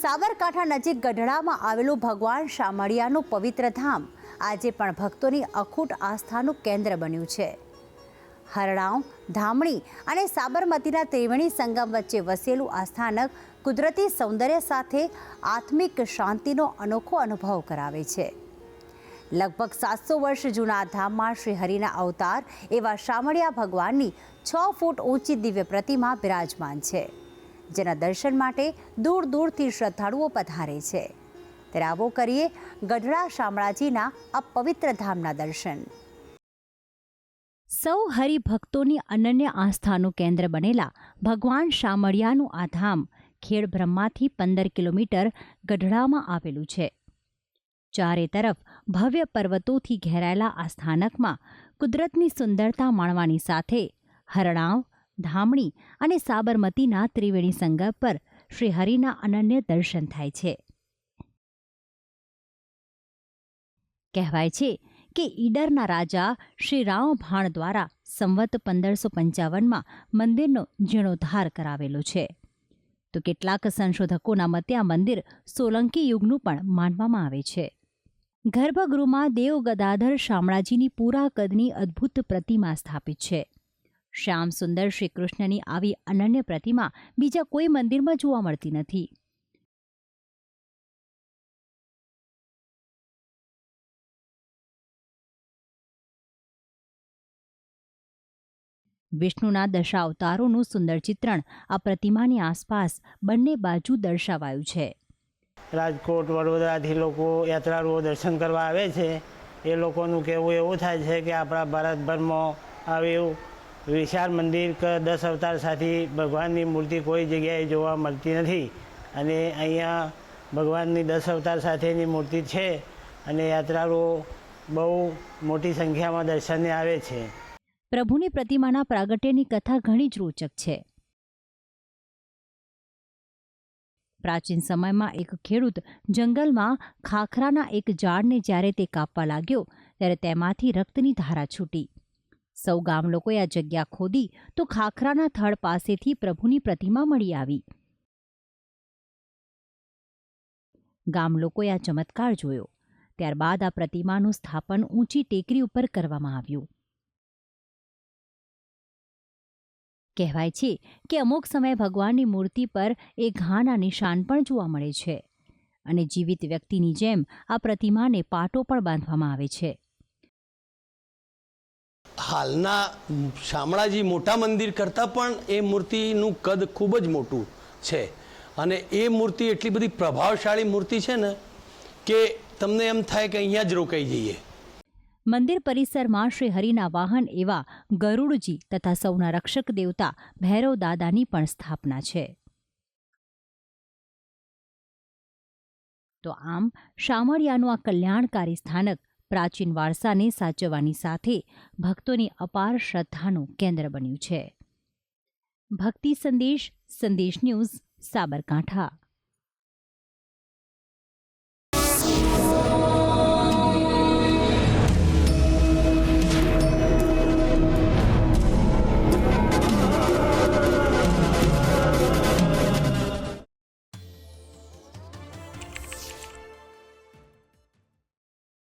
સાબરકાંઠા નજીક ગઢડામાં આવેલું ભગવાન શામળિયાનું પવિત્ર ધામ આજે પણ ભક્તોની અખૂટ આસ્થાનું કેન્દ્ર બન્યું છે. હરણાવ, ધામણી અને સાબરમતીના ત્રિવેણી સંગમ વચ્ચે વસેલું આ સ્થાનક કુદરતી સૌંદર્ય સાથે આત્મિક શાંતિનો અનોખો અનુભવ કરાવે છે. લગભગ 700 વર્ષ જૂના આ ધામમાં શ્રી હરિના અવતાર એવા શામળિયા ભગવાનની 6 ફૂટ ઊંચી દિવ્ય પ્રતિમા બિરાજમાન છે, જેના દર્શન માટે દૂર દૂરથી શ્રદ્ધાળુઓ પધારે છે. ત્યારે આવો કરીએ ગઢડા શામળાજીના આ પવિત્ર ધામના દર્શન. સૌ હરિભક્તોની અનન્ય આસ્થાનું કેન્દ્ર બનેલા ભગવાન શામળિયાનું આ ધામ ખેડબ્રહ્માથી 15 કિલોમીટર ગઢડામાં આવેલું છે. ચારે તરફ ભવ્ય પર્વતોથી ઘેરાયેલા આ સ્થાનકમાં કુદરતની સુંદરતા માણવાની સાથે હરણાવ, ધામણી અને સાબરમતીના ત્રિવેણી સંગમ પર શ્રી હરિના અનન્ય દર્શન થાય છે. કહેવાય છે કે ઈડરના રાજા શ્રી રામભાણ દ્વારા સંવત 1555માં મંદિરનો જીર્ણોદ્ધાર કરાવેલો છે. તો કેટલાક સંશોધકોના મતે આ મંદિર સોલંકી યુગનું પણ માનવામાં આવે છે. ગર્ભગૃહમાં દેવ ગદાધર શામળાજીની પૂરા કદની અદ્ભુત પ્રતિમા સ્થાપિત છે. શ્યામ સુંદર શ્રી કૃષ્ણની આવી અનન્ય પ્રતિમા બીજા કોઈ મંદિરમાં જોવા મળતી નથી. વિષ્ણુના દશાવતારોનું સુંદર ચિત્રણ આ પ્રતિમાની આસપાસ બંને બાજુ દર્શાવાયું છે. રાજકોટ, વડોદરાથી લોકો યાત્રાળુઓ દર્શન કરવા આવે છે. એ લોકોનું કહેવું એવું થાય છે કે આપણા ભારતભરમાં આવ્યું વિશાળ મંદિર કે 10 અવતાર સાથે ભગવાનની મૂર્તિ કોઈ જગ્યાએ જોવા મળતી નથી, અને અહીંયા ભગવાનની 10 અવતાર સાથેની મૂર્તિ છે, અને યાત્રાળુઓ બહુ મોટી સંખ્યામાં દર્શને આવે છે. પ્રભુની પ્રતિમાના પ્રાગટ્યની કથા ઘણી જ રોચક છે. પ્રાચીન સમયમાં એક ખેડૂત જંગલમાં ખાખરાના એક ઝાડને જ્યારે તે કાપવા લાગ્યો ત્યારે તેમાંથી રક્તની ધારા છૂટી. સૌ ગામ લોકોએ આ જગ્યા ખોદી તો ખાખરાના થડ પાસેથી પ્રભુની પ્રતિમા મળી આવી. ગામ લોકોએ આ ચમત્કાર જોયો. ત્યારબાદ આ પ્રતિમાનું સ્થાપન ઊંચી ટેકરી ઉપર કરવામાં આવ્યું. કહેવાય છે કે અમુક સમયે ભગવાનની મૂર્તિ પર એક ઘાના નિશાન પણ જોવા મળે છે, અને જીવિત વ્યક્તિની જેમ આ પ્રતિમાને પાટો પણ બાંધવામાં આવે છે. હાલના શામળાજી મોટા મંદિર કરતાં પણ એ મૂર્તિનું કદ ખૂબ જ મોટું છે, અને એ મૂર્તિ એટલી બધી પ્રભાવશાળી મૂર્તિ છે ને કે તમને એમ થાય કે અહીંયા જ રોકાઈ જઈએ. મંદિર પરિસરમાં શ્રી હરિના વાહન એવા ગરુડજી તથા સૌના રક્ષક દેવતા ભૈરવ દાદાની પણ સ્થાપના છે. તો આમ શામળિયાનું આ કલ્યાણકારી સ્થાનક પ્રાચીન વારસાને સાચવવાની સાથે ભક્તોની અપાર શ્રદ્ધાનું કેન્દ્ર બન્યું છે. ભક્તિ સંદેશ, સંદેશ ન્યૂઝ, સાબરકાંઠા.